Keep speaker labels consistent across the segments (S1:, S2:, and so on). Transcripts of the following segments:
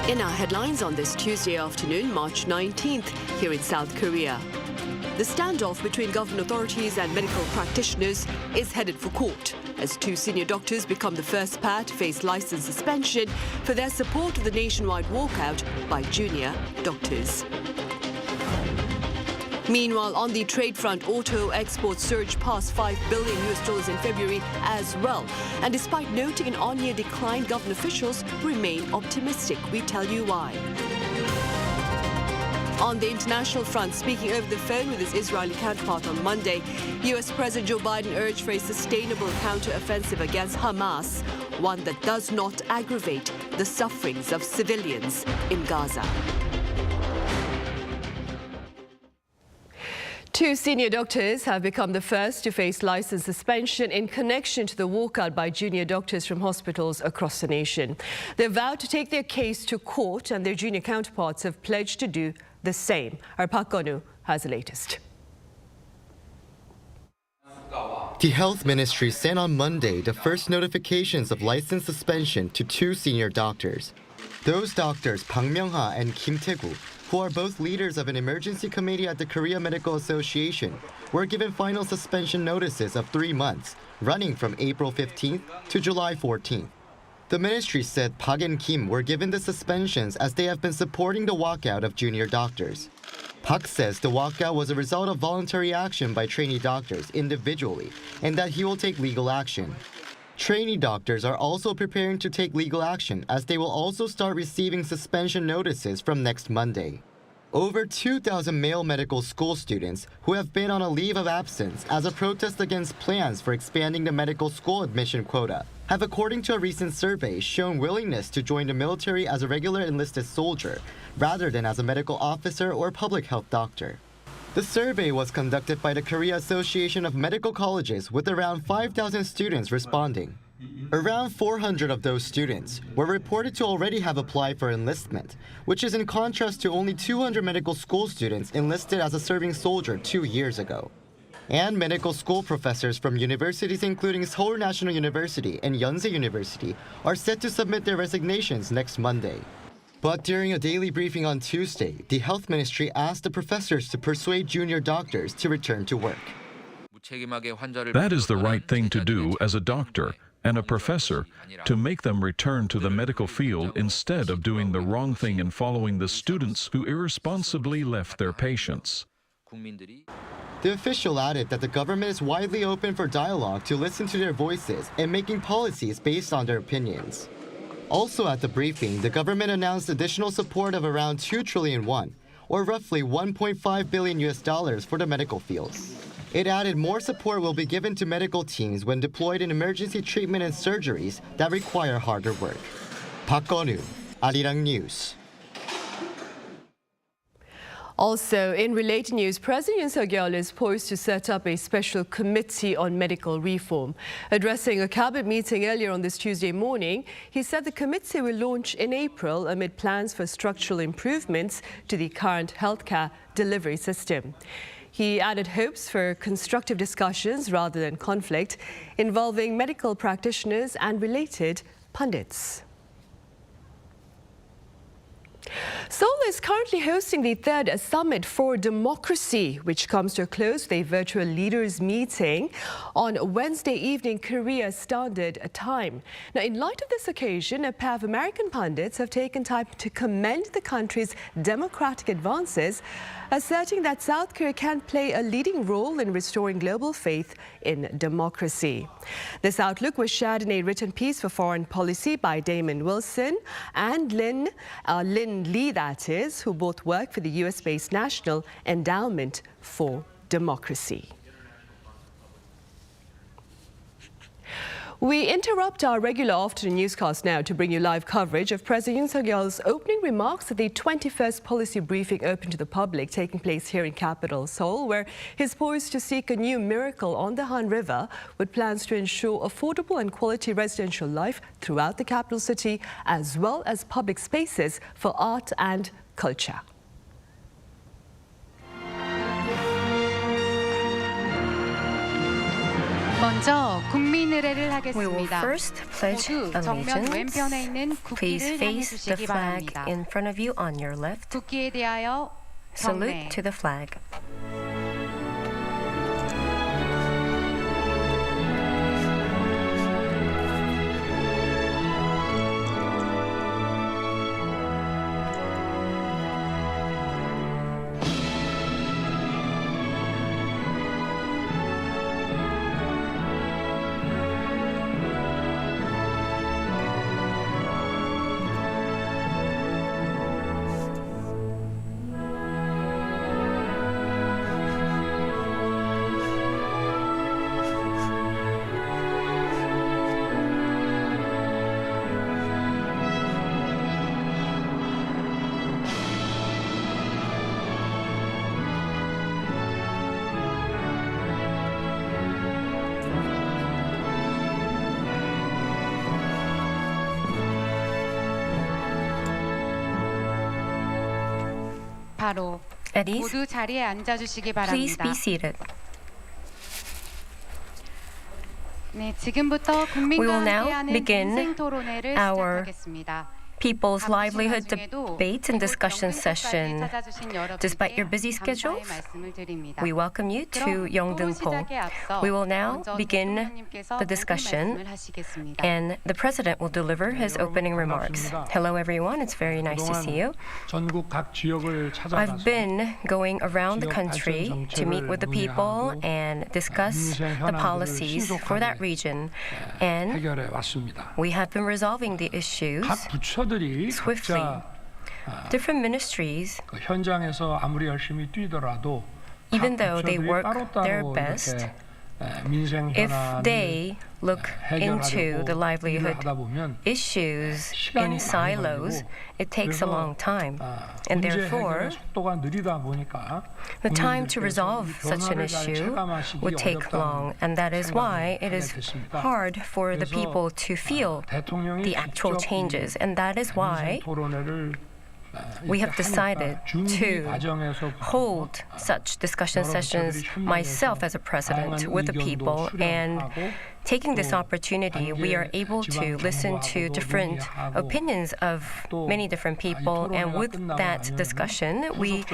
S1: In our headlines on this Tuesday afternoon, March 19th, here in South Korea. The standoff between government authorities and medical practitioners is headed for court as two senior doctors become the first pair to face license suspension for their support of the nationwide walkout by junior doctors. Meanwhile, on the trade front, auto exports surged past $5 billion in February as well. And despite noting an on-year decline, government officials remain optimistic. We tell you why. On the international front, speaking over the phone with his Israeli counterpart on Monday, U.S. President Joe Biden urged for a sustainable counter-offensive against Hamas, one that does not aggravate the sufferings of civilians in Gaza. Two senior doctors have become the first to face license suspension in connection to the walkout by junior doctors from hospitals across the nation. They've vowed to take their case to court, and their junior counterparts have pledged to do the same. Our Park Gonu has the latest.
S2: The Health Ministry sent on Monday the first notifications of license suspension to two senior doctors. Those doctors, Park Myung-ha and Kim Tae-gu, who are both leaders of an emergency committee at the Korea Medical Association, were given final suspension notices of 3 months, running from April 15th to July 14th. The ministry said Park and Kim were given the suspensions as they have been supporting the walkout of junior doctors. Park says the walkout was a result of voluntary action by trainee doctors individually, and that he will take legal action. Trainee doctors are also preparing to take legal action as they will also start receiving suspension notices from next Monday. Over 2,000 male medical school students who have been on a leave of absence as a protest against plans for expanding the medical school admission quota have, according to a recent survey, shown willingness to join the military as a regular enlisted soldier rather than as a medical officer or public health doctor. The survey was conducted by the Korea Association of Medical Colleges with around 5,000 students responding. Around 400 of those students were reported to already have applied for enlistment, which is in contrast to only 200 medical school students enlisted as a serving soldier 2 years ago. And medical school professors from universities including Seoul National University and Yonsei University are set to submit their resignations next Monday. But during a daily briefing on Tuesday, the Health Ministry asked the professors to persuade junior doctors to return to work.
S3: That is the right thing to do as a doctor and a professor, to make them return to the medical field instead of doing the wrong thing and following the students who irresponsibly left their patients.
S2: The official added that the government is widely open for dialogue to listen to their voices and making policies based on their opinions. Also at the briefing, the government announced additional support of around 2 trillion won, or roughly $1.5 billion for the medical field. It added more support will be given to medical teams when deployed in emergency treatment and surgeries that require harder work. Park Gonu, Arirang News.
S1: Also, in related news, President Yoon Suk-yeol is poised to set up a special committee on medical reform. Addressing a cabinet meeting earlier on this Tuesday morning, he said the committee will launch in April amid plans for structural improvements to the current healthcare delivery system. He added hopes for constructive discussions rather than conflict involving medical practitioners and related pundits. Seoul is currently hosting the third Summit for Democracy, which comes to a close with a virtual leaders meeting on Wednesday evening Korea Standard Time. Now, in light of this occasion, a pair of American pundits have taken time to commend the country's democratic advances, asserting that South Korea can play a leading role in restoring global faith in democracy. This outlook was shared in a written piece for foreign policy by Damon Wilson and Lynn Lee, that is, who both work for the US-based National Endowment for Democracy. We interrupt our regular afternoon newscast now to bring you live coverage of President Yoon Suk-yeol's opening remarks at the 21st policy briefing open to the public taking place here in capital Seoul, where he's poised to seek a new miracle on the Han River with plans to ensure affordable and quality residential life throughout the capital city, as well as public spaces for art and culture.
S4: 먼저 국민 의례를
S5: We will
S4: 하겠습니다.
S5: first pledge
S4: 모두 정면 왼편에
S5: allegiance.
S4: 있는
S5: Please
S4: 국기를 향해
S5: face the
S4: 주시기
S5: flag
S4: 바랍니다.
S5: in front of you on your left.
S4: 국기에 대하여
S5: Salute
S4: 경례.
S5: to the flag.
S4: 바로
S5: At ease,
S4: 모두 자리에 앉아 주시기
S5: please
S4: 바랍니다.
S5: be seated.
S4: 네, 지금부터
S5: We will
S4: 국민과
S5: now
S4: 함께하는
S5: begin
S4: 인생 토론회를
S5: our
S4: 시작하겠습니다.
S5: People's
S4: 바쁘신
S5: livelihood
S4: 와중에도
S5: debate and discussion
S4: 이곳
S5: session.
S4: 영등포까지 찾아주신 여러분께
S5: Despite your busy
S4: 감사의
S5: schedules,
S4: 말씀을 드립니다.
S5: We welcome you to
S4: 그럼 토론
S5: Yeongdeung-po.
S4: 시작에 앞서
S5: We will now
S4: 먼저
S5: begin
S4: 대통령님께서
S5: the discussion,
S4: 모든 말씀을 하시겠습니다.
S5: and the President will deliver his opening remarks. Hello, everyone. It's very nice to see you.
S6: 전국 각 지역을 찾아가서
S5: I've been going around the
S6: 지역
S5: country
S6: 발전
S5: to meet with the people
S6: 정책을
S5: and discuss
S6: 민생
S5: the
S6: 현안들을
S5: policies for that
S6: 신속하게
S5: region. And
S6: 해결해 왔습니다.
S5: we have been resolving the issues
S6: 각 부처들이
S5: swiftly.
S6: 각자
S5: Different ministries,
S6: 그 현장에서 아무리 열심히 뛰더라도
S5: even
S6: 각
S5: though they
S6: 부처들이
S5: work their
S6: 따로따로
S5: best,
S6: 이렇게 민생
S5: if
S6: 현안을
S5: they look into
S6: 해결하려고
S5: the
S6: 일을
S5: livelihood
S6: 하다 보면
S5: issues
S6: 시간이
S5: in
S6: 많이
S5: silos,
S6: 걸리고
S5: it takes a
S6: 그래서
S5: long time. And
S6: 문제
S5: therefore,
S6: 해결의 속도가 느리다 보니까
S5: the time to
S6: 국민들께서
S5: resolve
S6: 이
S5: such an
S6: 변화를 잘
S5: issue
S6: 체감하시기
S5: would take long,
S6: 어렵다는
S5: and that is why
S6: 생각을
S5: it is
S6: 하게 됐습니다.
S5: hard for the
S6: 그래서
S5: people to feel
S6: 대통령이
S5: the actual
S6: 직접
S5: changes, and that is why
S6: 민생 토론회를
S5: we have decided to hold such discussion sessions myself as a president with the people, and taking this opportunity, we are able to listen to different opinions of many different people, and with that discussion, we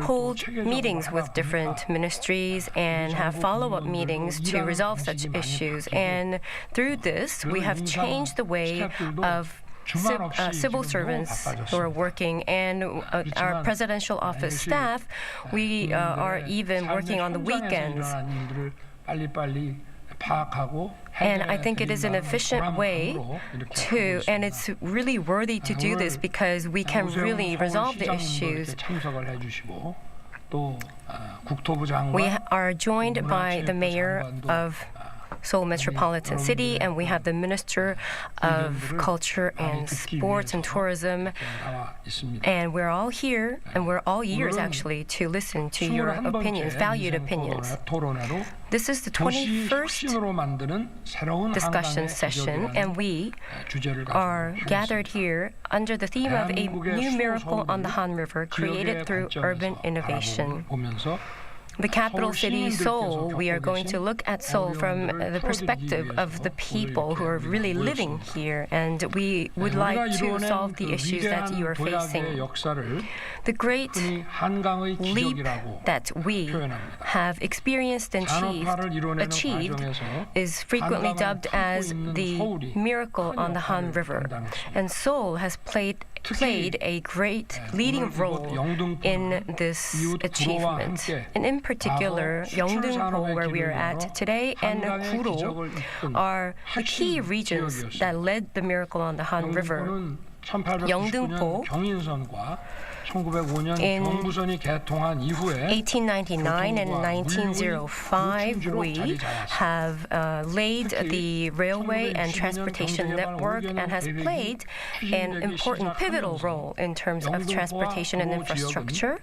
S5: hold meetings with different ministries and have follow-up meetings to resolve such issues. And through this, we have changed the way of civil servants who are working, and our presidential office staff, we are even working on the weekends. And I think it is an efficient way to, and it's really worthy to do this because we can really resolve the issues. We are joined by the mayor of Seoul Metropolitan City, and we have the Minister of Culture and Sports and Tourism, and we're all here, and we're all ears actually to listen to your opinions, valued opinions. This is the 21st discussion session, and we are gathered here under the theme of a new miracle on the Han River created through urban innovation. The capital city, Seoul, we are going to look at Seoul from the perspective of the people who are really living here, and we would like to solve the issues that you are facing. The great leap that we have experienced and achieved is frequently dubbed as the miracle on the Han River, and Seoul has played a great leading role in this achievement. And in particular, Yeongdeung-po, where we are at today, and Guro are the key regions that led the miracle on the Han River. Yeongdeung-po in 1899 and 1905, we have laid the railway and transportation network and has played an important pivotal role in terms of transportation and infrastructure,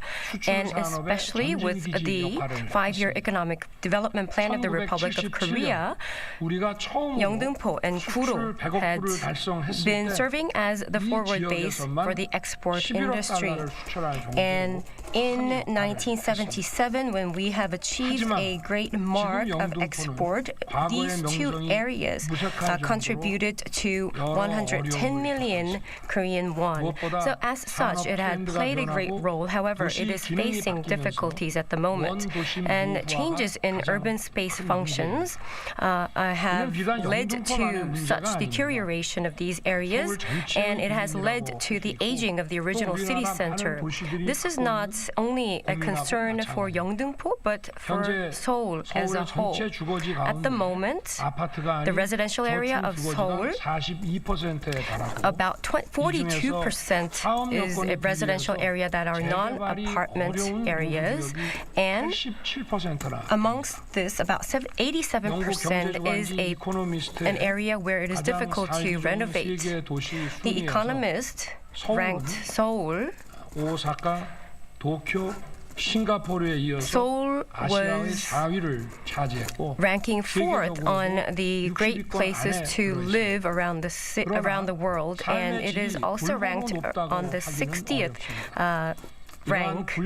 S5: and especially with the 5-year economic development plan of the Republic of Korea, Yeongdeung-po and Guro had been serving as the forward base for the export industry.
S6: 수출할 정도로
S5: And in 1977, when we have achieved a great mark of export, these two areas contributed to 110 million Korean won. So as such, it had played a great role. However, it is facing difficulties at the moment. And changes in urban space functions have led to such deterioration of these areas, and it has led to the aging of the original city center. This is not only a concern for Yeongdeungpo, but for Seoul as a whole. At the moment, the residential area of Seoul, about 42% is a residential area that are non-apartment areas, and amongst this, about 87% is an area where it is difficult to renovate. The Economist ranked Seoul
S6: 오사카, 도쿄, 싱가포르에 이어서
S5: Seoul was
S6: 4위를 차지했고
S5: ranking fourth on the great places to live around the world, and it is also ranked on the 60th rank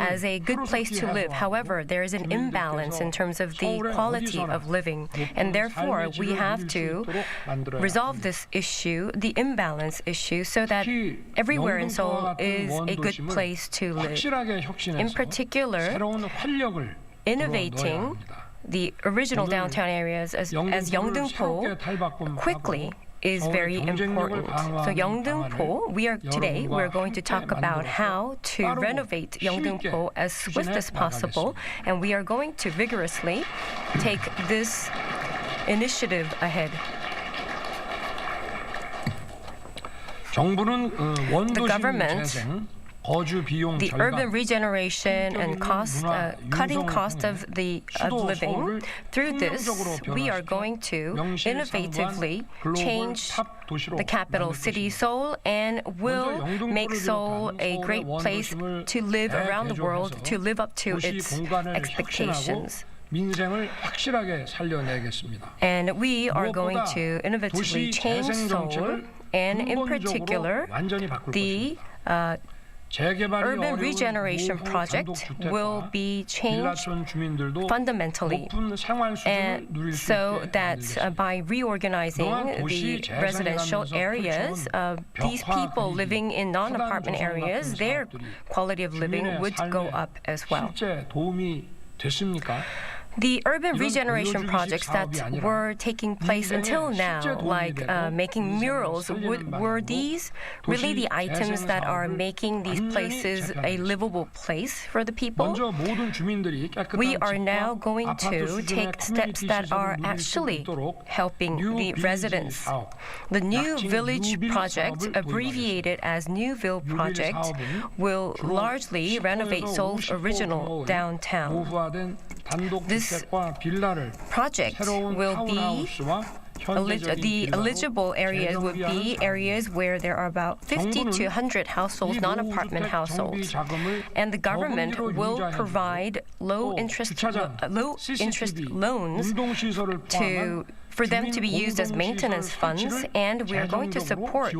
S5: as a good place to live. However, there is an imbalance in terms of the quality of living, and therefore we have to resolve this issue, the imbalance issue, so that everywhere in Seoul is a good place to live. In particular, innovating the original downtown areas as Yeongdeungpo quickly is very important. So Yeongdeungpo, we're going to talk about how to renovate Yeongdeungpo as swift as possible, and we are going to vigorously take this initiative ahead. The government, the urban regeneration and cutting cost of living. Through this, we are going to innovatively change the capital city, Seoul, and will make Seoul a great place to live around the world, to live up to its expectations. And we are going to innovatively change Seoul, and in particular, the urban regeneration project will be changed fundamentally, and so that by reorganizing the residential areas, these people living in non-apartment areas, their quality of living would go up as well. The urban regeneration projects that were taking place until now, like making murals, were these really the items that are making these places a livable place for the people? We are now going to take steps that are actually helping the residents. The New Village Project, abbreviated as New Ville Project, will largely renovate Seoul's original downtown. This project will be the eligible areas would be areas where there are about 50 to 100 households, non-apartment households, and the government will provide low interest loans for them to be used as maintenance funds, and we are going to support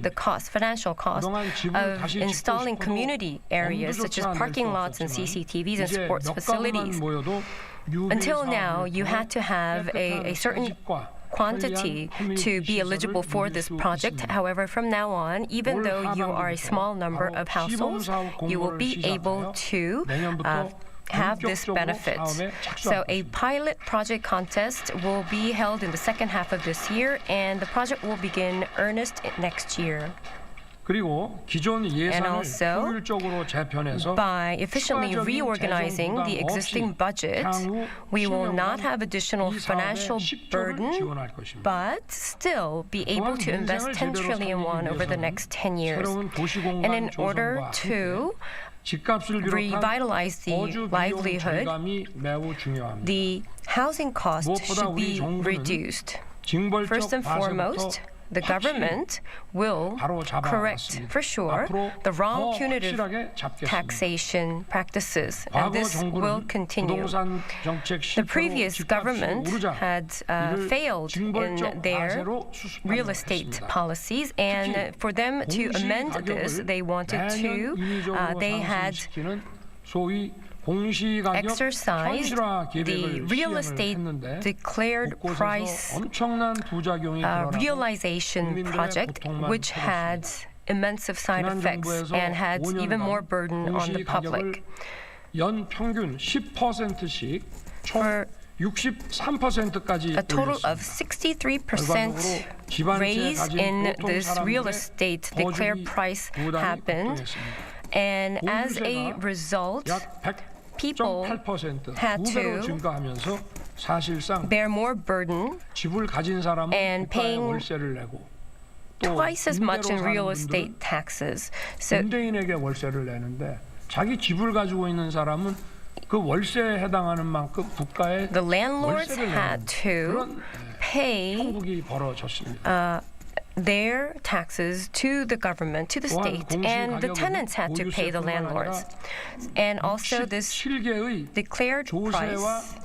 S5: the financial cost of installing community areas such as parking lots and CCTVs and sports facilities. Until now, you had to have a certain quantity to be eligible for this project. However, from now on, even though you are a small number of households, you will be able to have this benefit. So a pilot project contest will be held in the second half of this year, and the project will begin earnest next year. And also, by efficiently reorganizing the existing budget, we will not have additional financial burden, but still be able to invest 10 trillion won over the next 10 years. And in order to revitalize the livelihood, the housing cost should be reduced. First and foremost, the government will correct for sure the wrong punitive taxation practices, and this will continue. The previous government had failed in their real estate policies, and for them to amend this, they wanted to, they had exercised the real estate declared price realization project, which had immense side effects and had even more burden on the public.
S6: 연 평균 10%씩
S5: For
S6: 총 63%까지
S5: a total of 63% raise in this real estate declared price happened, and as a result, people had to bear more burden and paying twice as much in real estate taxes. So
S6: 임대인에게 월세를 내는데 자기 집을 가지고 있는 사람은 그 월세에 해당하는 만큼 국가에
S5: the landlords
S6: 월세를
S5: had
S6: 내는
S5: to
S6: 그런
S5: pay
S6: 형국이 벌어졌습니다.
S5: their taxes to the government, to the state, and the tenants had to pay the landlords. And also this
S6: 67개의
S5: declared price,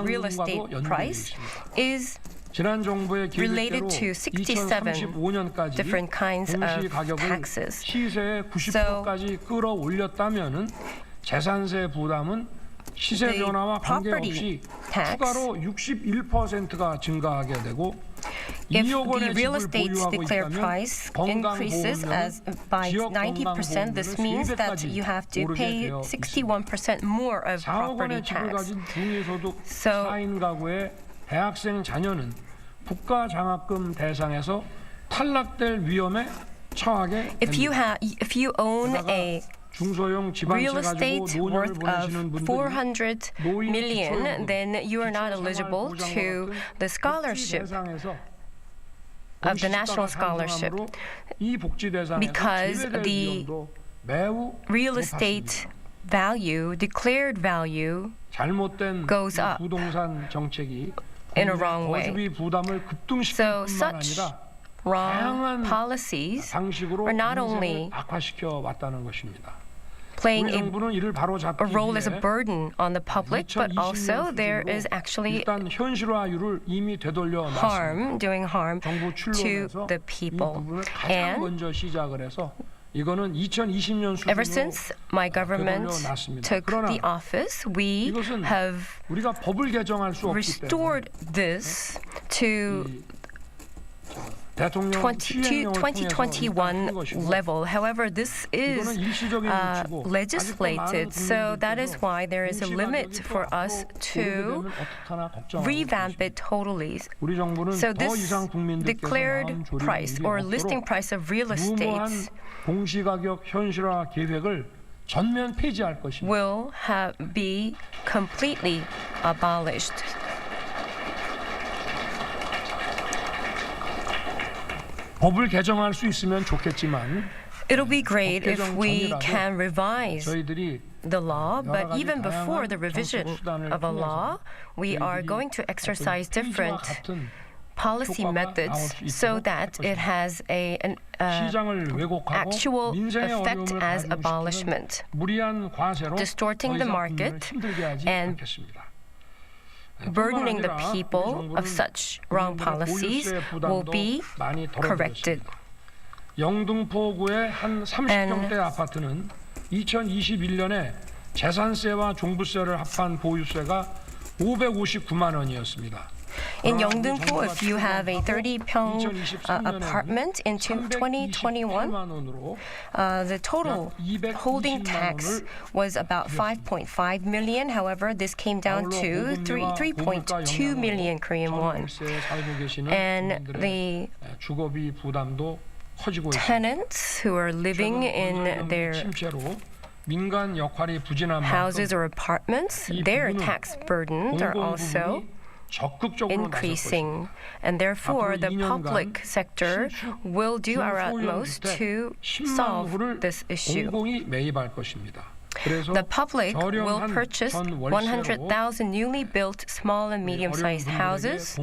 S5: real estate price, is
S6: 지난 정부의
S5: related
S6: 계획대로
S5: to 67
S6: 2035년까지
S5: different kinds
S6: 공시
S5: of
S6: 가격을
S5: taxes.
S6: 시세의 90%까지 끌어올렸다면은 재산세 부담은 시세
S5: The
S6: 변화와
S5: property
S6: 관계없이
S5: tax,
S6: 추가로 61%가 증가하게 되고
S5: if
S6: 2억
S5: the
S6: 원의
S5: real
S6: 집을
S5: estate
S6: 보유하고
S5: declared
S6: 있다면
S5: price increases as by
S6: 지역
S5: 90%, this means that you have to pay 61% more of
S6: 4억
S5: property
S6: 원의 집을
S5: tax.
S6: 가진 중위소득
S5: So
S6: 4인 가구의 대학생 자녀는 국가 장학금 대상에서 탈락될 위험에 처하게 됩니다.
S5: if you own a
S6: 중소형
S5: real
S6: 집안세 가지고
S5: estate
S6: 노년을
S5: worth
S6: 보내시는
S5: of
S6: 분들이
S5: 400 million, then you are not eligible to the scholarship of the national scholarship
S6: 이 복지 대상에서
S5: because
S6: 제외될
S5: the
S6: 위험도 매우
S5: real estate value, declared value,
S6: 잘못된
S5: goes
S6: 이
S5: up
S6: 부동산 정책이
S5: in a wrong way.
S6: 거주비 부담을 급등시킬
S5: So
S6: 뿐만
S5: such
S6: 아니라
S5: wrong
S6: 다양한
S5: policies
S6: 방식으로
S5: are not
S6: 인생을
S5: only
S6: 악화시켜 왔다는 것입니다.
S5: playing
S6: 우리
S5: a
S6: 정부는 이를 바로잡기
S5: role as a
S6: 위해
S5: burden on the public, but also there is actually
S6: 일단 현실화율을 이미 되돌려 놨습니다.
S5: harm, doing harm
S6: 정부
S5: to
S6: 출범에서
S5: the
S6: 이
S5: people.
S6: 부분을 가장
S5: And
S6: 먼저 시작을 해서 이거는 2020년
S5: ever
S6: 수준으로
S5: since my government took the office, we
S6: 이것은
S5: have
S6: 우리가 법을 개정할 수 없기 때문에
S5: restored this to
S6: 대통령 시행령을 통해서
S5: 2021
S6: 한 것이고
S5: level. However, this is
S6: 이거는 일시적인 조치고
S5: legislated, so that is why there is a limit for us to revamp it totally.
S6: 우리 정부는
S5: So
S6: 더
S5: this
S6: 이상 국민들께서
S5: declared
S6: 마음 졸이는
S5: price
S6: 일이
S5: or listing
S6: 없도록
S5: price of real
S6: 무모한
S5: estate
S6: 공시가격 현실화 계획을 전면 폐지할 것입니다.
S5: will be completely abolished.
S6: 법을 개정할 수 있으면 좋겠지만
S5: It'll be great if
S6: 개정
S5: we
S6: 전이라도
S5: can revise
S6: 저희들이
S5: the law, but
S6: 가지
S5: even before
S6: 다양한
S5: the revision
S6: 정책 수단을
S5: of a
S6: 통해서
S5: law, we are
S6: 저희들이
S5: going to exercise
S6: 어떤
S5: different
S6: 폐지와 같은
S5: policy
S6: 효과가
S5: methods
S6: 나올 수
S5: so
S6: 있도록
S5: that
S6: 할
S5: it has an
S6: 시장을 왜곡하고
S5: actual
S6: 민생의
S5: effect
S6: 어려움을
S5: as
S6: 가중시키는
S5: abolishment,
S6: 무리한 과세로
S5: distorting
S6: 더
S5: the
S6: 이상
S5: market
S6: 국민을 힘들게 하지
S5: and
S6: 않겠습니다.
S5: burdening the people of such wrong policies will be corrected.
S6: 영등포구의 한 30평대 아파트는 2021년에 재산세와 종부세를 합한 보유세가 559만 원이었습니다.
S5: In Yeongdeung-po, if you have a 30-pyong apartment in 2021, the total holding tax was about 5.5 million. However, this came down to 3.2 million Korean won. And the
S6: 주거비 부담도 커지고 있습니다.
S5: tenants who are living in their
S6: 침체로 민간 역할이 부진한
S5: houses or apartments, their tax burdens are also increasing, and therefore the public sector will do our utmost to solve this issue.
S6: 공공이 매입할 것입니다.
S5: The public will purchase 100,000 newly built small and medium-sized houses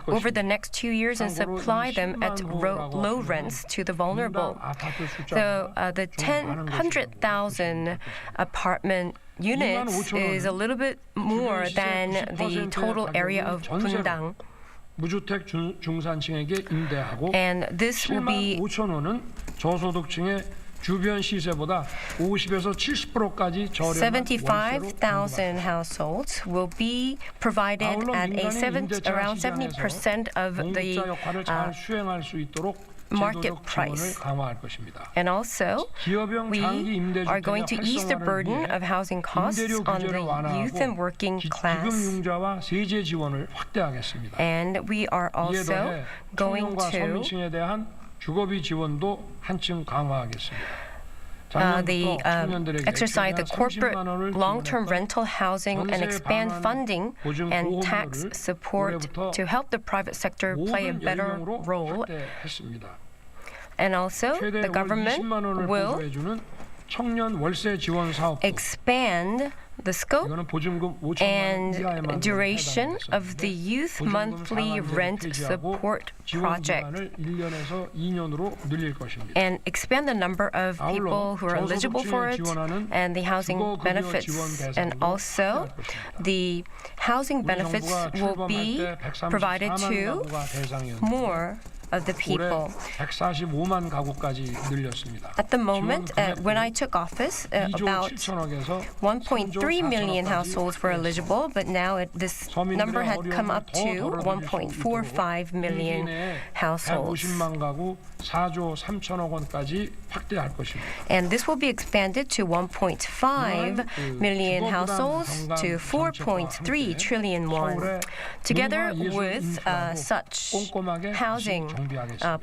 S5: over the next 2 years and supply them at low rents to the vulnerable. So the 100,000 apartment units is a little bit more than the total area of Bundang.
S6: 무주택 중산층에게 임대하고
S5: And this will
S6: 7만
S5: be
S6: 5천 원은 저소득층의 주변 시세보다 50에서 70%까지 저렴한
S5: 75,000 households will be provided at around 70% of the
S6: 역할을 잘 수행할 수 있도록
S5: market
S6: 제도적 지원을
S5: price.
S6: 강화할 것입니다.
S5: And also, we are going to ease the burden of housing costs on the youth and working class.
S6: 기금융자와 세제 지원을 확대하겠습니다.
S5: And we are also going
S6: 청년과
S5: to
S6: 서민층에 대한 주거비 지원도 한층 강화하겠습니다.
S5: exercise the corporate long-term rental housing and expand funding and tax support to help the private sector play a better role. And also, the government will expand the scope and duration of the youth monthly rent support project and expand the number of people who are eligible for it and the housing benefits. And also, the housing benefits will be provided to more of the people. At the moment, when I took office, about 1.3 million households were eligible, but now this number had come up to 1.45 million households. And this will be expanded to 1.5 million households to 4.3 trillion won. Together with such housing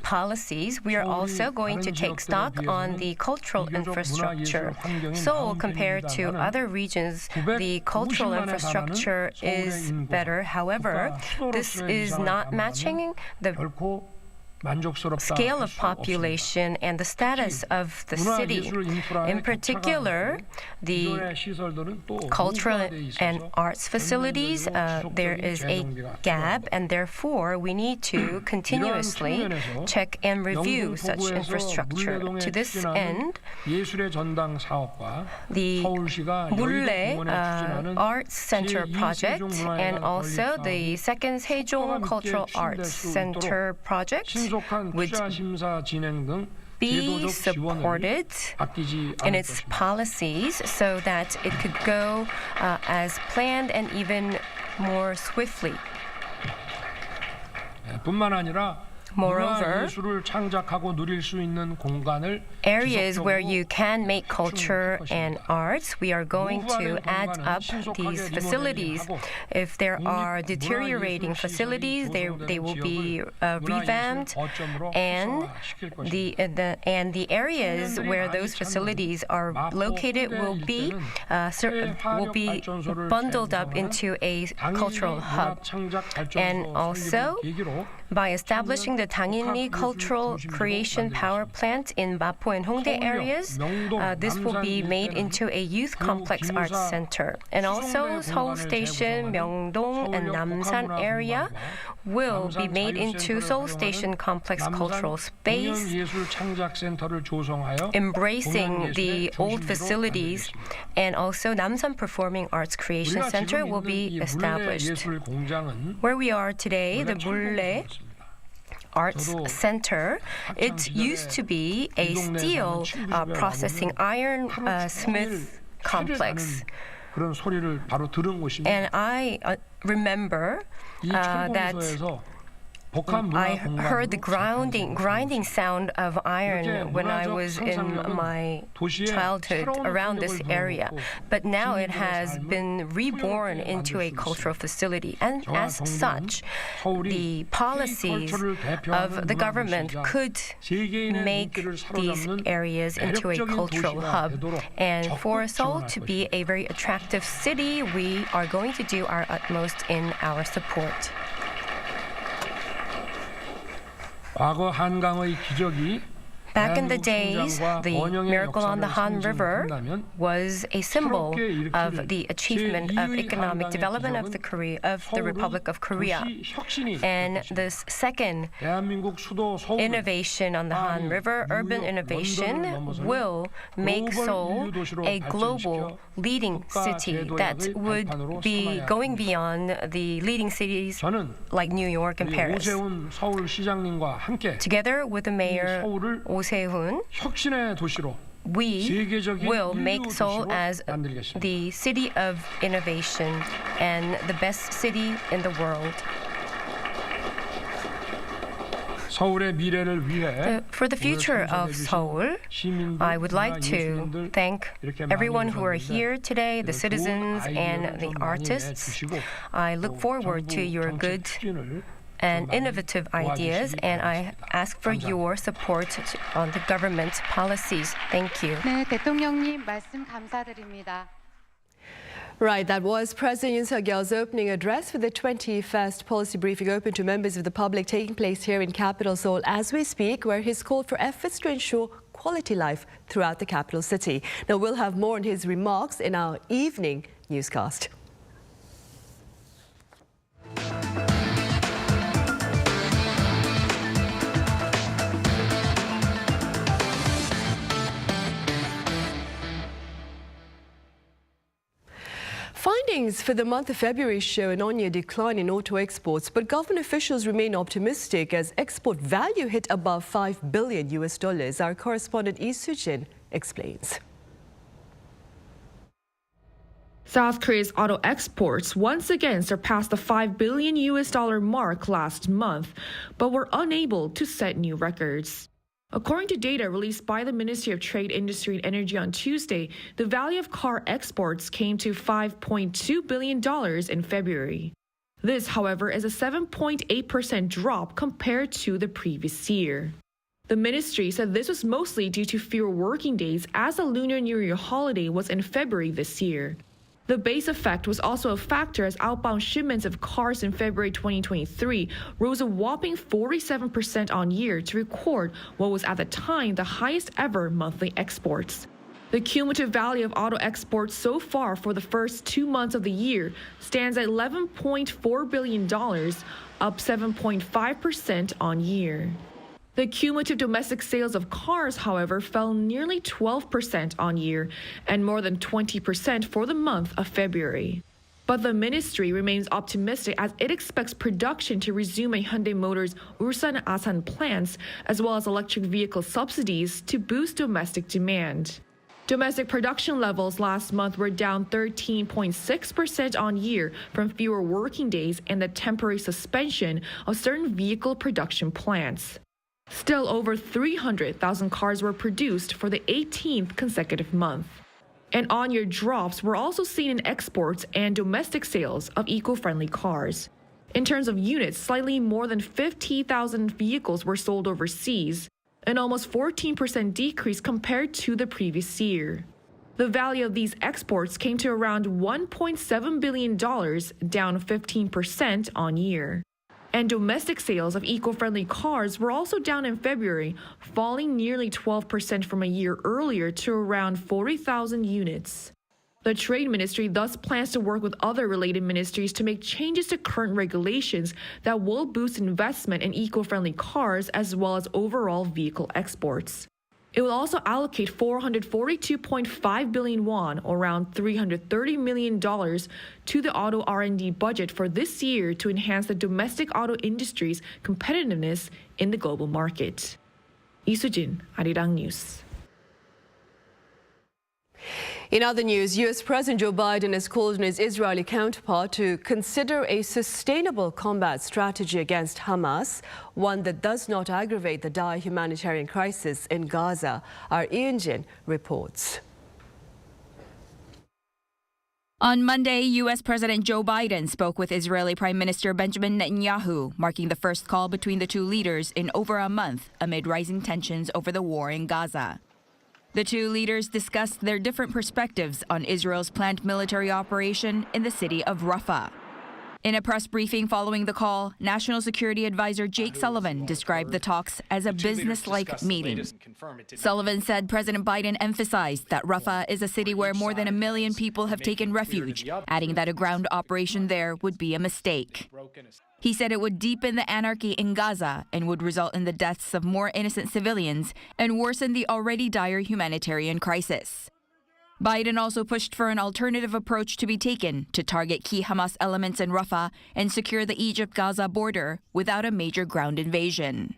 S5: policies, we are also going to take stock on the cultural infrastructure. So, compared to other regions, the cultural infrastructure is better. However, this is not matching the scale of population and the status of the city. In particular, the cultural and arts facilities, there is a gap, and therefore we need to continuously check and review such infrastructure. To this end, the Mulle Arts Center project and also the second Sejong Cultural Arts Center project would be supported in its policies so that it could go as planned and even more swiftly. Moreover, areas where you can make culture and arts, we are going to add up these facilities. If there are deteriorating facilities, they will be revamped, and the areas where those facilities are located will be bundled up into a cultural hub. And also, by establishing the Dangilli Cultural Creation Power Plant in Mapo and Hongdae areas, this will be made into a youth complex arts center. And also, Seoul Station, Myeongdong, and Namsan area will be made into Seoul Station complex cultural space, embracing the old facilities. And also, Namsan Performing Arts Creation Center will be established. Where we are today, the Mulle Arts Center, it used to be a steel processing iron smith complex. And I remember that I heard the grinding sound of iron when I was in my childhood around this area. But now it has been reborn into a cultural facility. And as such, the policies of the government could make these areas into a cultural hub. And for Seoul to be a very attractive city, we are going to do our utmost in our support. Back in the days, the miracle on the Han River was a symbol of the achievement of economic development of the Republic of Korea. And this second innovation on the Han River, urban innovation, will make Seoul a global leading city that would be going beyond the leading cities like New York and Paris. Together with the mayor 오세훈, we will make Seoul as the city of innovation and the best city in the world. For the future of Seoul, I would like to thank everyone who are here today, the citizens and the artists. I look forward to your good and innovative ideas, and I ask for your support on the government policies. Thank you.
S4: 네, 대통령님 말씀 감사드립니다.
S1: Right, that was President Yoon Suk-yeol's opening address for the 21st policy briefing open to members of the public taking place here in capital Seoul as we speak, where he's called for efforts to ensure quality life throughout the capital city. Now, we'll have more on his remarks in our evening newscast. Findings for the month of February show an on-year decline in auto exports, but government officials remain optimistic as export value hit above $5 billion. Our correspondent Lee Soo-jin explains.
S7: South Korea's auto exports once again surpassed the $5 billion mark last month, but were unable to set new records. According to data released by the Ministry of Trade, Industry and Energy on Tuesday, the value of car exports came to $5.2 billion in February. This, however, is a 7.8% drop compared to the previous year. The ministry said this was mostly due to fewer working days as the Lunar New Year holiday was in February this year. The base effect was also a factor as outbound shipments of cars in February 2023 rose a whopping 47% on year to record what was at the time the highest ever monthly exports. The cumulative value of auto exports so far for the first 2 months of the year stands at $11.4 billion, up 7.5% on year. The cumulative domestic sales of cars, however, fell nearly 12% on year and more than 20% for the month of February. But the ministry remains optimistic as it expects production to resume at Hyundai Motors' Ulsan and Asan plants, as well as electric vehicle subsidies to boost domestic demand. Domestic production levels last month were down 13.6% on year from fewer working days and the temporary suspension of certain vehicle production plants. Still, over 300,000 cars were produced for the 18th consecutive month. And on-year drops were also seen in exports and domestic sales of eco-friendly cars. In terms of units, slightly more than 50,000 vehicles were sold overseas, an almost 14% decrease compared to the previous year. The value of these exports came to around $1.7 billion, down 15% on year. And domestic sales of eco-friendly cars were also down in February, falling nearly 12% from a year earlier to around 40,000 units. The Trade Ministry thus plans to work with other related ministries to make changes to current regulations that will boost investment in eco-friendly cars as well as overall vehicle exports. It will also allocate 442.5 billion won, or around $330 million, to the auto R&D budget for this year to enhance the domestic auto industry's competitiveness in the global market. Lee Soo-jin, Arirang News.
S1: In other news, U.S. President Joe Biden has called on his Israeli counterpart to consider a sustainable combat strategy against Hamas, one that does not aggravate the dire humanitarian crisis in Gaza. Our Yoon reports.
S8: On Monday, U.S. President Joe Biden spoke with Israeli Prime Minister Benjamin Netanyahu, marking the first call between the two leaders in over a month amid rising tensions over the war in Gaza. The two leaders discussed their different perspectives on Israel's planned military operation in the city of Rafah. In a press briefing following the call, National Security Advisor Jake Sullivan described the talks as a business-like meeting. Sullivan said President Biden emphasized that Rafah is a city where more than 1 million people have taken refuge, adding that a ground operation there would be a mistake. He said it would deepen the anarchy in Gaza and would result in the deaths of more innocent civilians and worsen the already dire humanitarian crisis. Biden also pushed for an alternative approach to be taken to target key Hamas elements in Rafah and secure the Egypt-Gaza border without a major ground invasion.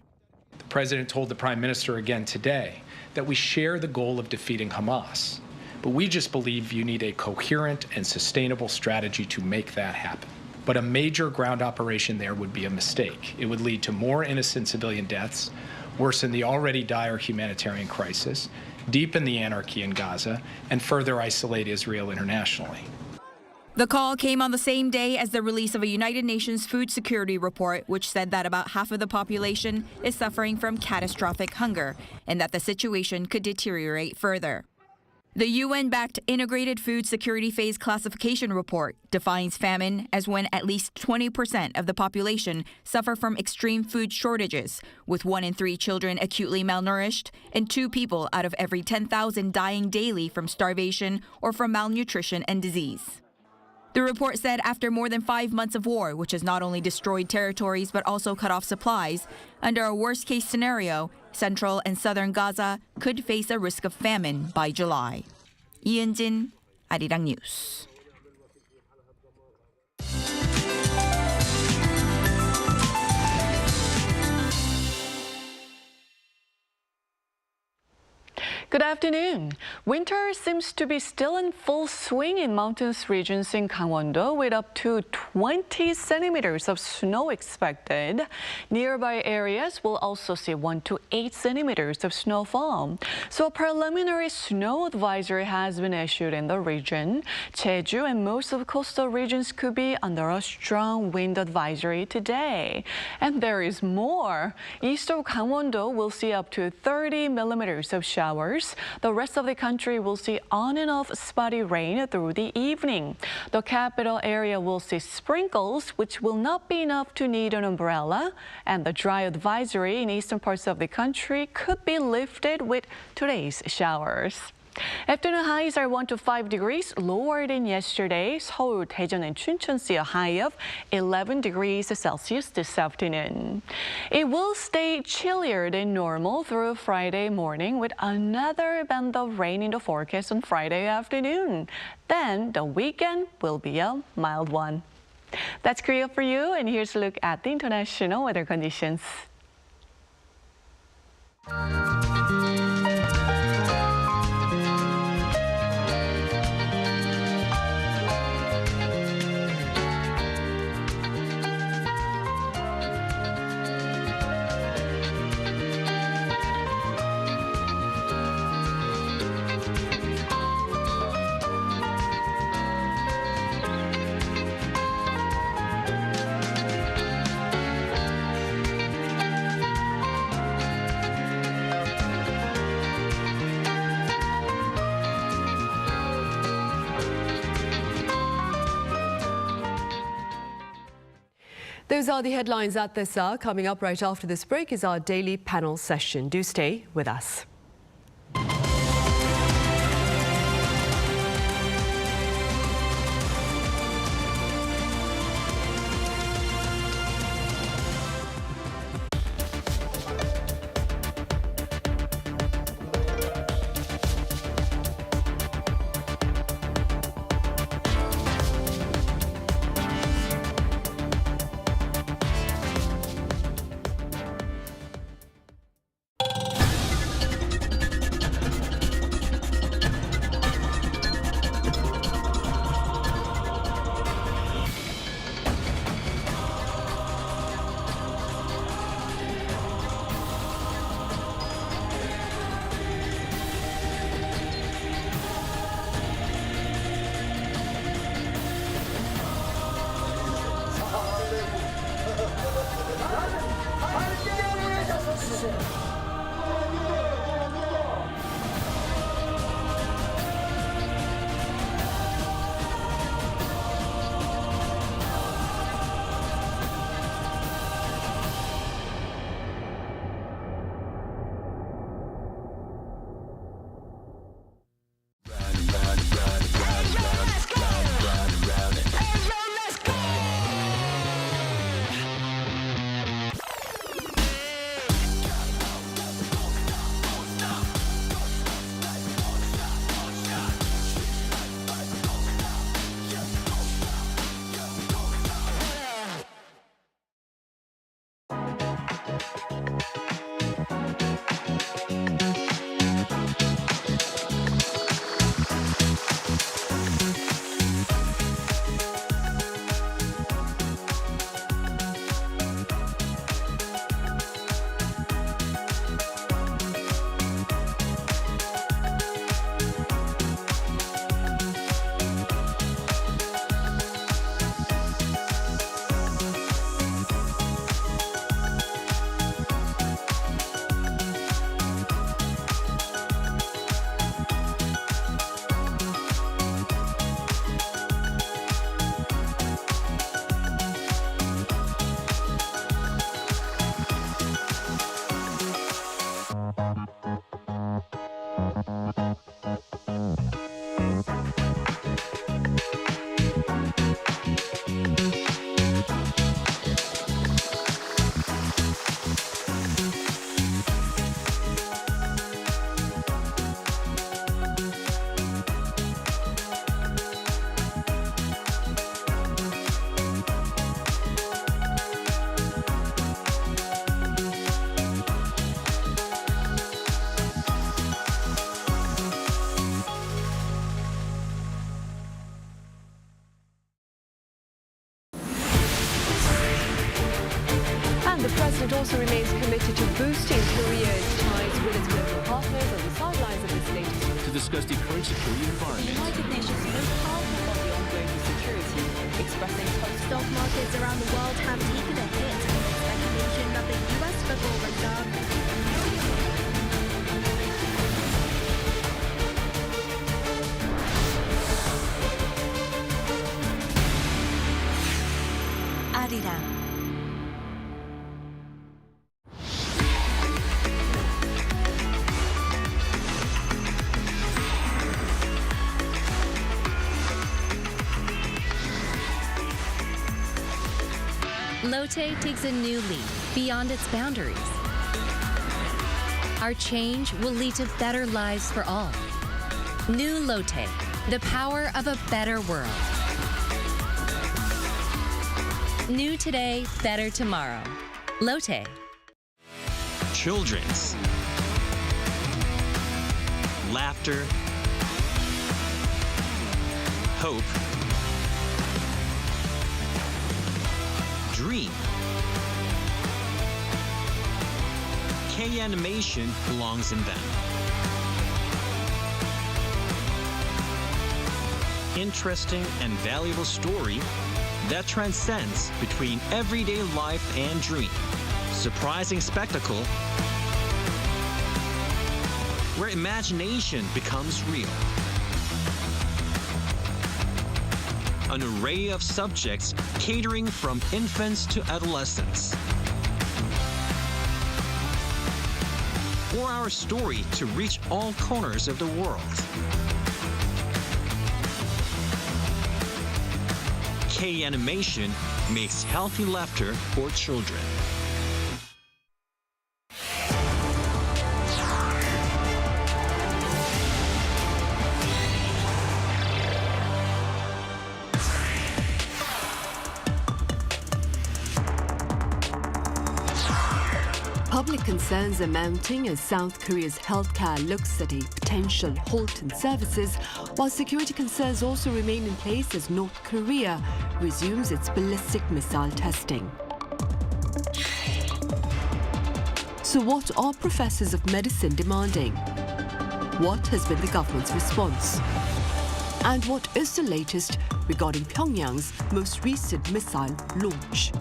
S9: The president told the prime minister again today that we share the goal of defeating Hamas, but we just believe you need a coherent and sustainable strategy to make that happen. But a major ground operation there would be a mistake. It would lead to more innocent civilian deaths, worsen the already dire humanitarian crisis, deepen the anarchy in Gaza, and further isolate Israel internationally.
S8: The call came on the same day as the release of a United Nations food security report, which said that about half of the population is suffering from catastrophic hunger and that the situation could deteriorate further. The UN-backed Integrated Food Security Phase Classification Report defines famine as when at least 20% of the population suffer from extreme food shortages, with 1 in 3 children acutely malnourished and 2 people out of every 10,000 dying daily from starvation or from malnutrition and disease. The report said after more than 5 months of war, which has not only destroyed territories but also cut off supplies, under a worst-case scenario, central and southern Gaza could face a risk of famine by July. 이은진, Arirang News.
S10: Good afternoon. Winter seems to be still in full swing in mountainous regions in Gangwon-do with up to 20 centimeters of snow expected. Nearby areas will also see 1 to 8 centimeters of snowfall. So a preliminary snow advisory has been issued in the region. Jeju and most of coastal regions could be under a strong wind advisory today. And there is more. East of Gangwon-do will see up to 30 millimeters of showers. The rest of the country will see on and off spotty rain through the evening. The capital area will see sprinkles, which will not be enough to need an umbrella. And the dry advisory in eastern parts of the country could be lifted with today's showers. Afternoon highs are 1 to 5 degrees lower than yesterday. Seoul, Daejeon, and Chuncheon see a high of 11 degrees Celsius this afternoon. It will stay chillier than normal through Friday morning with another band of rain in the forecast on Friday afternoon. Then the weekend will be a mild one. That's Korea for you, and here's a look at the international weather conditions. Those are the headlines at this hour. Coming up right after this break is our daily panel session. Do stay with us.
S1: And the president also remains committed to boosting Korea's ties with its global partners on the sidelines of this latest.
S11: To discuss the current security environment.
S12: The United Nations most powerful body on global security, expressing hope stock markets around the world have taken a hit amid speculation that the US Federal Reserve Arirang.
S13: Lotte takes a new leap beyond its boundaries. Our change will lead to better lives for all. New Lotte, the power of a better world. New today, better tomorrow. Lotte.
S11: Children's. Laughter. Hope. Dream. K-animation belongs in them. Interesting and valuable story that transcends between everyday life and dream. Surprising spectacle where imagination becomes real. An array of subjects catering from infants to adolescents. For our story to reach all corners of the world. K-animation makes healthy laughter for children.
S1: Public concerns are mounting as South Korea's healthcare looks at a potential halt in services, while security concerns also remain in place as North Korea resumes its ballistic missile testing. So what are professors of medicine demanding? What has been the government's response? And what is the latest regarding Pyongyang's most recent missile launch?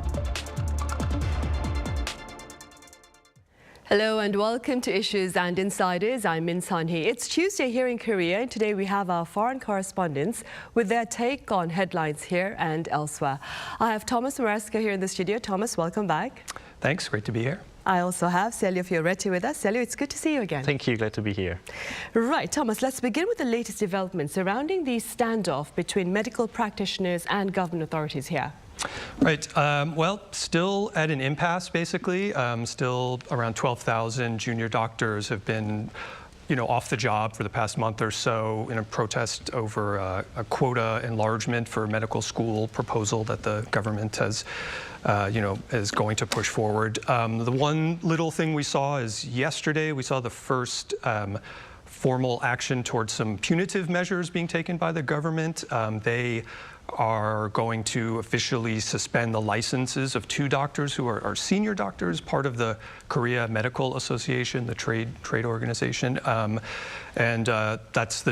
S1: Hello and welcome to Issues and Insiders. I'm Min San-hee. It's Tuesday here in Korea, and today we have our foreign correspondents with their take on headlines here and elsewhere. I have Thomas Moraska here in the studio. Thomas, welcome back.
S14: Thanks, great to be here.
S1: I also have Celio Fioretti with us. Celio, it's good to see you again.
S14: Thank you, glad to be here.
S1: Right, Thomas, let's begin with the latest developments surrounding the standoff between medical practitioners and government authorities here.
S14: Right. Well, still at an impasse, basically. Still around 12,000 junior doctors have been, off the job for the past month or so in a protest over a quota enlargement for medical school proposal that the government has, is going to push forward. The one little thing we saw is yesterday we saw the first formal action towards some punitive measures being taken by the government. They are going to officially suspend the licenses of 2 doctors who are senior doctors, part of the Korea Medical Association, the trade organization. The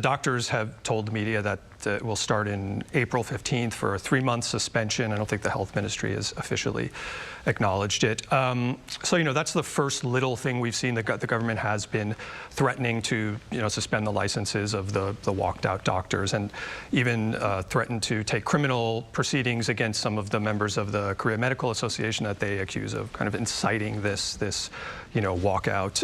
S14: doctors have told the media that it will start in April 15th for a 3-month suspension. I don't think the health ministry has officially acknowledged it. That's the first little thing we've seen. The government has been threatening to, suspend the licenses of the walked out doctors, and even threatened to take criminal proceedings against some of the members of the Korea Medical Association that they accuse of kind of inciting this walkout.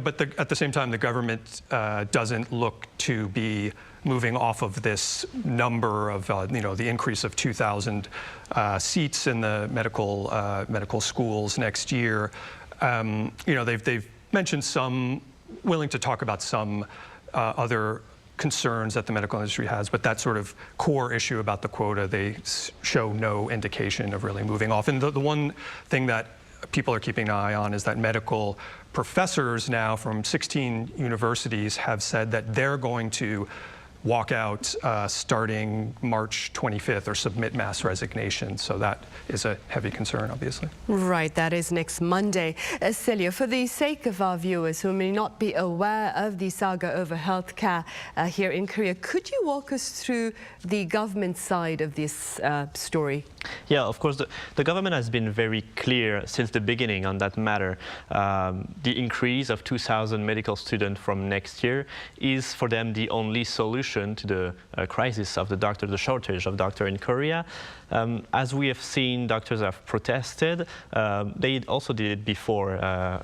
S14: But at the same time, the government doesn't look to be moving off of this number of, the increase of 2,000 seats in the medical schools next year. They've mentioned some, willing to talk about some other concerns that the medical industry has, but that sort of core issue about the quota, they show no indication of really moving off. And the one thing that people are keeping an eye on is that medical professors now from 16 universities have said that they're going to walk out starting March 25th or submit mass resignation. So that is a heavy concern, obviously.
S1: Right, that is next Monday. Celia, for the sake of our viewers who may not be aware of the saga over healthcare here in Korea, could you walk us through the government side of this story?
S15: Yeah, of course, the government has been very clear since the beginning on that matter. The increase of 2,000 medical students from next year is for them the only solution to the crisis of the shortage of doctors in Korea. As we have seen, doctors have protested. They also did it before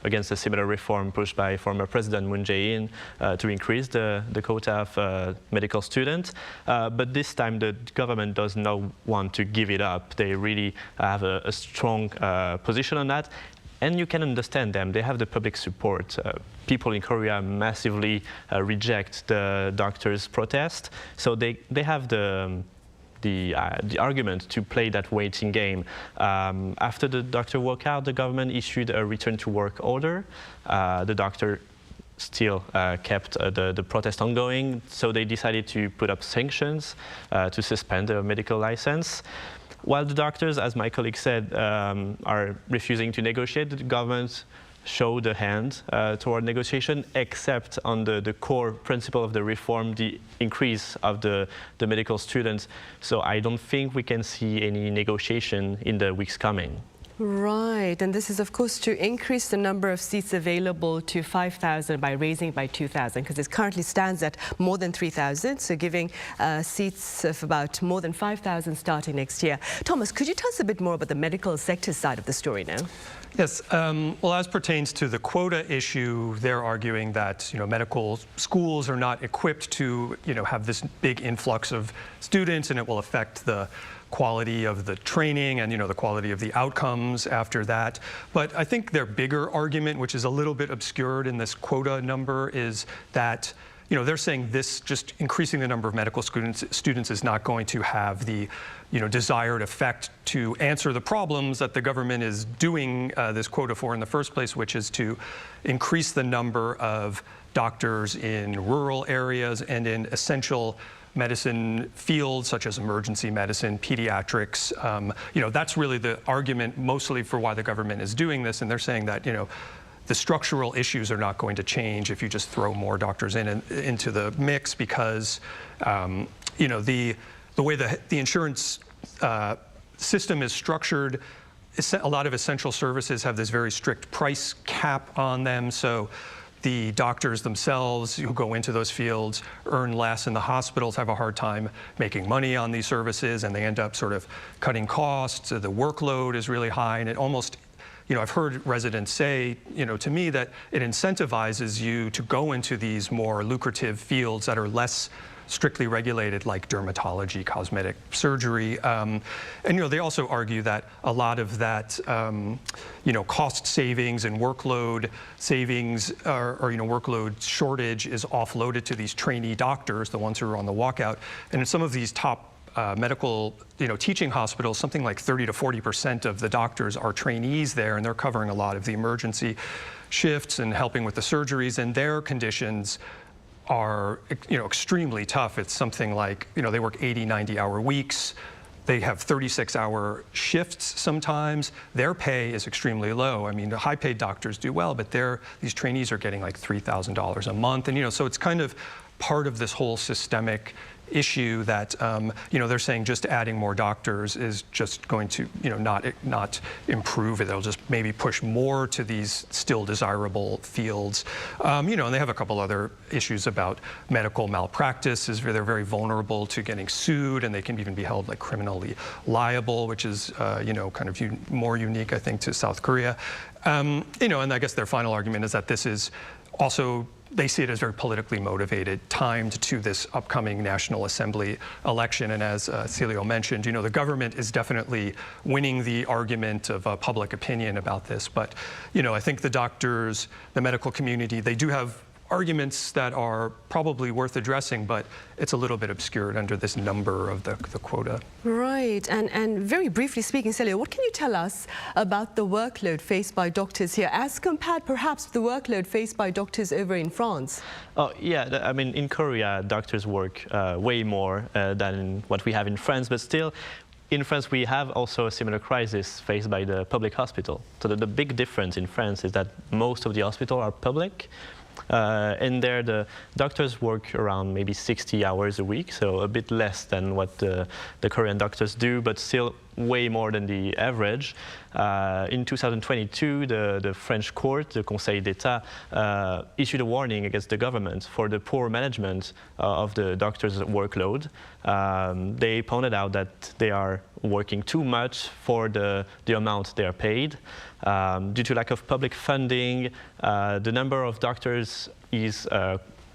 S15: against a similar reform pushed by former President Moon Jae-in to increase the quota of medical students. But this time the government does not want to give it up. They really have a strong position on that. And you can understand them. They have the public support. People in Korea massively reject the doctors' protest. So they have the argument to play that waiting game. After the doctor walked out, the government issued a return to work order. The doctor still kept the protest ongoing, so they decided to put up sanctions to suspend their medical license. While the doctors, as my colleague said, are refusing to negotiate, the government showed a hand toward negotiation, except on the core principle of the reform, the increase of the medical students. So I don't think we can see any negotiation in the weeks coming.
S1: Right, and this is, of course, to increase the number of seats available to 5,000 by raising by 2,000, because it currently stands at more than 3,000, so giving seats of about more than 5,000 starting next year. Thomas, could you tell us a bit more about the medical sector side of the story now?
S14: Yes, well, as pertains to the quota issue, they're arguing that, medical schools are not equipped to, have this big influx of students, and it will affect the quality of the training and, the quality of the outcomes after that. But I think their bigger argument, which is a little bit obscured in this quota number, is that, they're saying this just increasing the number of medical students is not going to have the, desired effect to answer the problems that the government is doing this quota for in the first place, which is to increase the number of doctors in rural areas and in essential medicine fields such as emergency medicine, pediatrics. That's really the argument mostly for why the government is doing this. And they're saying that, the structural issues are not going to change if you just throw more doctors into the mix, because, the way the insurance system is structured, a lot of essential services have this very strict price cap on them. So the doctors themselves who go into those fields earn less, and the hospitals have a hard time making money on these services, and they end up sort of cutting costs. The workload is really high, and it almost, I've heard residents say, to me that it incentivizes you to go into these more lucrative fields that are less strictly regulated, like dermatology, cosmetic surgery. And, they also argue that a lot of that, cost savings and workload savings or workload shortage is offloaded to these trainee doctors, the ones who are on the walkout. And in some of these top medical, teaching hospitals, something like 30 to 40% of the doctors are trainees there, and they're covering a lot of the emergency shifts and helping with the surgeries, and their conditions are, extremely tough. It's something like, they work 80, 90-hour weeks. They have 36-hour shifts sometimes. Their pay is extremely low. I mean, the high-paid doctors do well, but these trainees are getting like $3,000 a month. And, so it's kind of part of this whole systemic issue that, they're saying just adding more doctors is just going to, not improve it. They'll just maybe push more to these still desirable fields. And they have a couple other issues about medical malpractice. They're very vulnerable to getting sued, and they can even be held like criminally liable, which is, kind of more unique, I think, to South Korea. And I guess their final argument is that this is also, they see it as very politically motivated, timed to this upcoming National Assembly election. And as Celio mentioned, the government is definitely winning the argument of public opinion about this. But, I think the doctors, the medical community, they do have arguments that are probably worth addressing, but it's a little bit obscured under this number of the quota.
S1: Right, and very briefly speaking, Celia, what can you tell us about the workload faced by doctors here, as compared perhaps to the workload faced by doctors over in France?
S15: Oh, yeah, I mean, in Korea, doctors work way more than what we have in France, but still, in France, we have also a similar crisis faced by the public hospital. So the big difference in France is that most of the hospitals are public, and there the doctors work around maybe 60 hours a week, so a bit less than what the Korean doctors do, but still way more than the average. In 2022, the French court, the Conseil d'État, issued a warning against the government for the poor management of the doctors' workload. They pointed out that they are working too much for the amount they are paid. Due to lack of public funding, the number of doctors is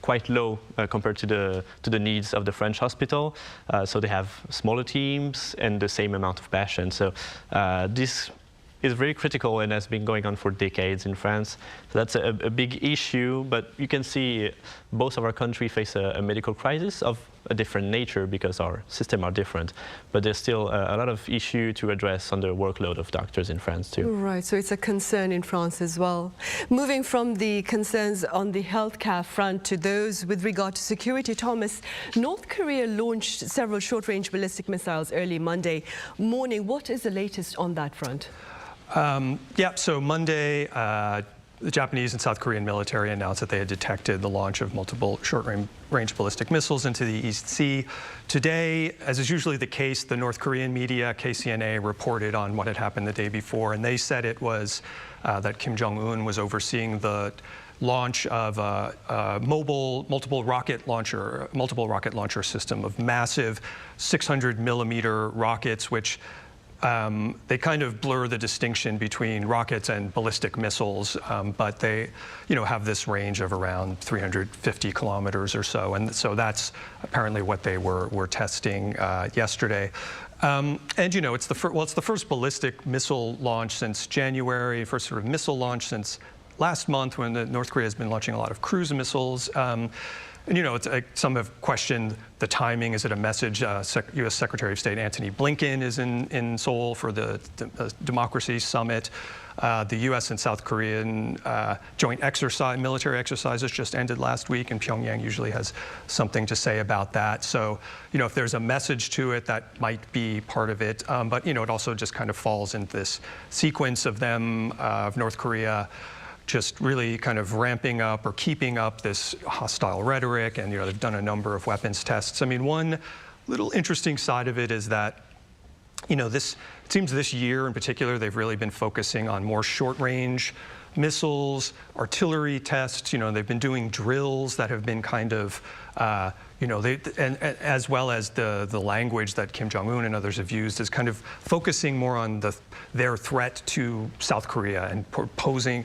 S15: quite low compared to the needs of the French hospital. So they have smaller teams and the same amount of patients. So this is very critical and has been going on for decades in France. So that's a big issue, but you can see both of our countries face a medical crisis of a different nature because our systems are different. But there's still a lot of issue to address on the workload of doctors in France too.
S1: Right, so it's a concern in France as well. Moving from the concerns on the healthcare front to those with regard to security, Thomas, North Korea launched several short-range ballistic missiles early Monday morning. What is the latest on that front?
S14: So Monday, the Japanese and South Korean military announced that they had detected the launch of multiple short-range ballistic missiles into the East Sea. Today, as is usually the case, the North Korean media, KCNA, reported on what had happened the day before, and they said it was that Kim Jong-un was overseeing the launch of a multiple rocket launcher system of massive 600-millimeter rockets, which they kind of blur the distinction between rockets and ballistic missiles, but they, have this range of around 350 kilometers or so, and so that's apparently what they were testing yesterday. And it's the first ballistic missile launch since January, first sort of missile launch since last month when North Korea has been launching a lot of cruise missiles. And some have questioned the timing. Is it a message? U.S. Secretary of State Antony Blinken is in Seoul for the Democracy Summit. The U.S. and South Korean joint military exercises just ended last week, and Pyongyang usually has something to say about that. So, if there's a message to it, that might be part of it. But, it also just kind of falls into this sequence of North Korea, just really kind of ramping up or keeping up this hostile rhetoric, and they've done a number of weapons tests. I mean, one little interesting side of it is that it seems this year in particular they've really been focusing on more short-range missiles, artillery tests. They've been doing drills that have been kind of as well as the language that Kim Jong-un and others have used is kind of focusing more on their threat to South Korea and posing,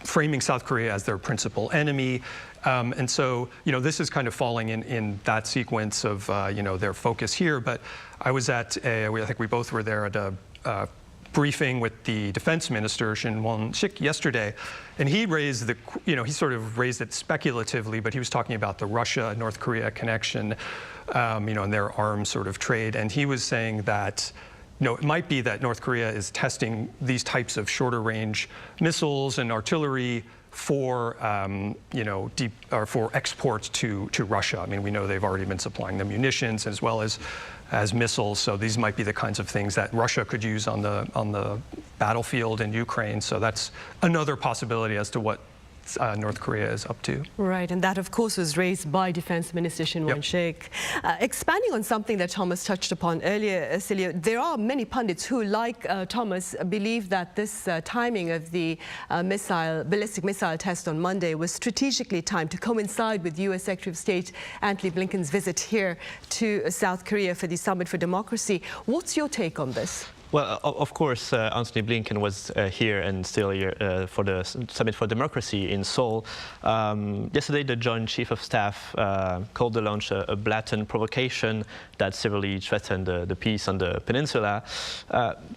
S14: framing South Korea as their principal enemy. And so, this is kind of falling in that sequence of, their focus here. But I was I think we both were there at a briefing with the defense minister, Shin Won-sik, yesterday, and he raised he sort of raised it speculatively, but he was talking about the Russia-North Korea connection, and their arms sort of trade, and he was saying that, it might be that North Korea is testing these types of shorter-range missiles and artillery for for exports to Russia. I mean, we know they've already been supplying them munitions as well as missiles. So these might be the kinds of things that Russia could use on the battlefield in Ukraine. So that's another possibility as to what North Korea is up to.
S1: Right, and that, of course, was raised by Defense Minister Shin Won-sik. Expanding on something that Thomas touched upon earlier, Celia, there are many pundits who, like Thomas, believe that this timing of the ballistic missile test on Monday was strategically timed to coincide with U.S. Secretary of State Antony Blinken's visit here to South Korea for the Summit for Democracy. What's your take on this?
S15: Well, of course, Antony Blinken was here and still here for the Summit for Democracy in Seoul. Yesterday, the Joint Chief of Staff called the launch a blatant provocation that severely threatened the peace on the peninsula.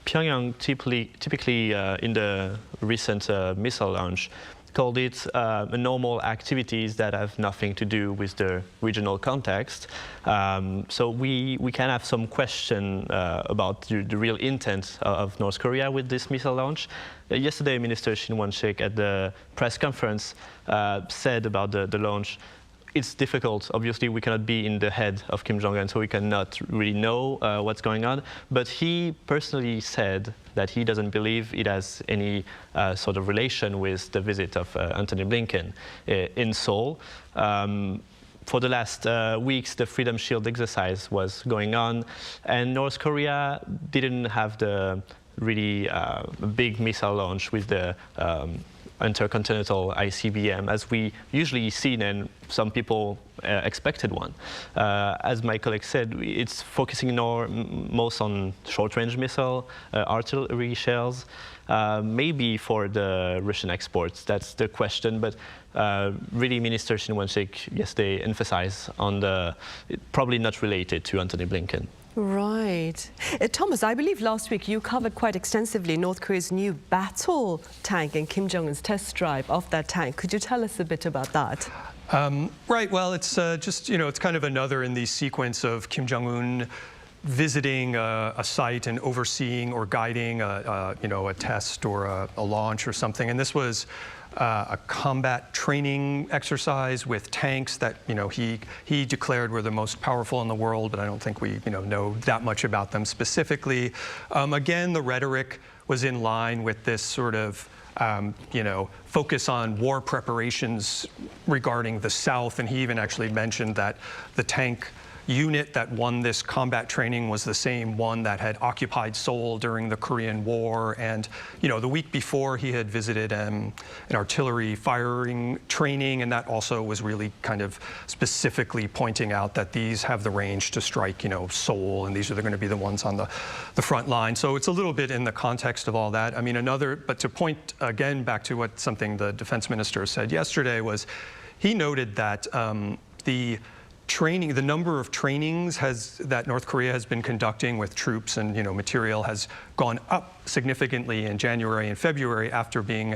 S15: Pyongyang typically in the recent missile launch called it normal activities that have nothing to do with the regional context. So we can have some question about the real intent of North Korea with this missile launch. Yesterday, Minister Shin Won-sik at the press conference said about the launch, it's difficult. Obviously, we cannot be in the head of Kim Jong-un, so we cannot really know what's going on. But he personally said that he doesn't believe it has any sort of relation with the visit of Antony Blinken in Seoul. For the last weeks, the Freedom Shield exercise was going on, and North Korea didn't have the really big missile launch with the intercontinental ICBM, as we usually see, and some people expected one. As my colleague said, it's focusing most on short-range missile, artillery shells, maybe for the Russian exports. That's the question, but really Minister Shin Won-sik yesterday emphasized on probably not related to Antony Blinken.
S1: Right. Thomas, I believe last week you covered quite extensively North Korea's new battle tank and Kim Jong-un's test drive of that tank. Could you tell us a bit about that?
S14: Right. Well, it's just, it's kind of another in the sequence of Kim Jong-un visiting a site and overseeing or guiding a test or a launch or something. And this was a combat training exercise with tanks that he declared were the most powerful in the world, but I don't think we know that much about them specifically. Again, the rhetoric was in line with this sort of focus on war preparations regarding the South, and he even actually mentioned that the tank unit that won this combat training was the same one that had occupied Seoul during the Korean War. And, the week before he had visited an artillery firing training, and that also was really kind of specifically pointing out that these have the range to strike, Seoul, and these are going to be the ones on the front line. So it's a little bit in the context of all that. I mean, but to point again back to something the defense minister said yesterday was, he noted that the number of trainings that North Korea has been conducting with troops and material has gone up significantly in January and February after being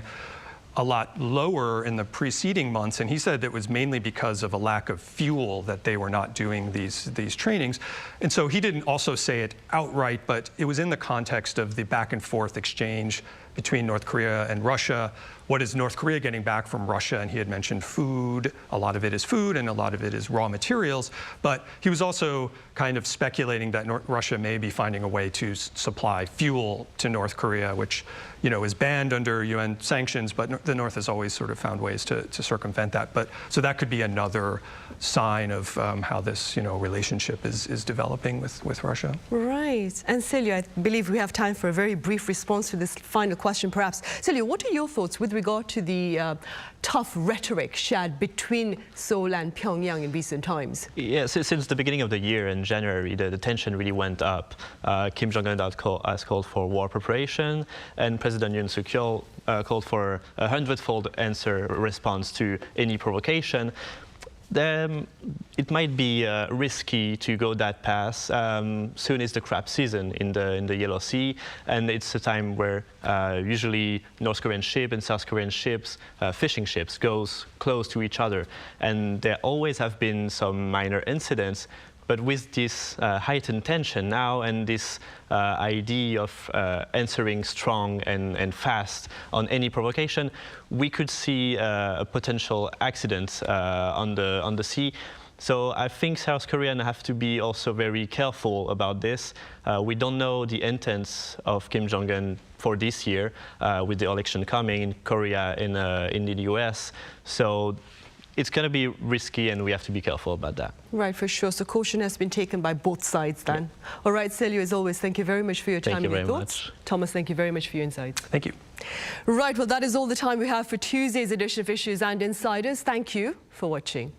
S14: a lot lower in the preceding months. And he said it was mainly because of a lack of fuel that they were not doing these trainings. And so he didn't also say it outright, but it was in the context of the back and forth exchange between North Korea and Russia. What is North Korea getting back from Russia? And he had mentioned food. A lot of it is food and a lot of it is raw materials. But he was also kind of speculating that Russia may be finding a way to supply fuel to North Korea, which is banned under UN sanctions, but the North has always sort of found ways to circumvent that. So that could be another sign of how this relationship is developing with Russia.
S1: Right. And Celia, I believe we have time for a very brief response to this final question, perhaps. Celia, what are your thoughts with regard to the tough rhetoric shared between Seoul and Pyongyang in recent times?
S15: Yeah, since the beginning of the year in January, the tension really went up. Kim Jong-un has called for war preparation, and President Yoon called for a 100-fold response to any provocation. It might be risky to go that path. Soon is the crab season in the Yellow Sea, and it's a time where usually North Korean ships and South Korean ships, fishing ships, goes close to each other, and there always have been some minor incidents. But with this heightened tension now and this idea of answering strong and fast on any provocation, we could see a potential accident on the sea. So I think South Koreans have to be also very careful about this. We don't know the intents of Kim Jong-un for this year with the election coming in Korea, in the US. So it's going to be risky, and we have to be careful about that.
S1: Right, for sure. So caution has been taken by both sides then. Yeah. All right, Celia, as always, thank you very much for your time and your thoughts. Thomas, thank you very much for your insights.
S14: Thank you.
S1: Right, well, that is all the time we have for Tuesday's edition of Issues and Insiders. Thank you for watching.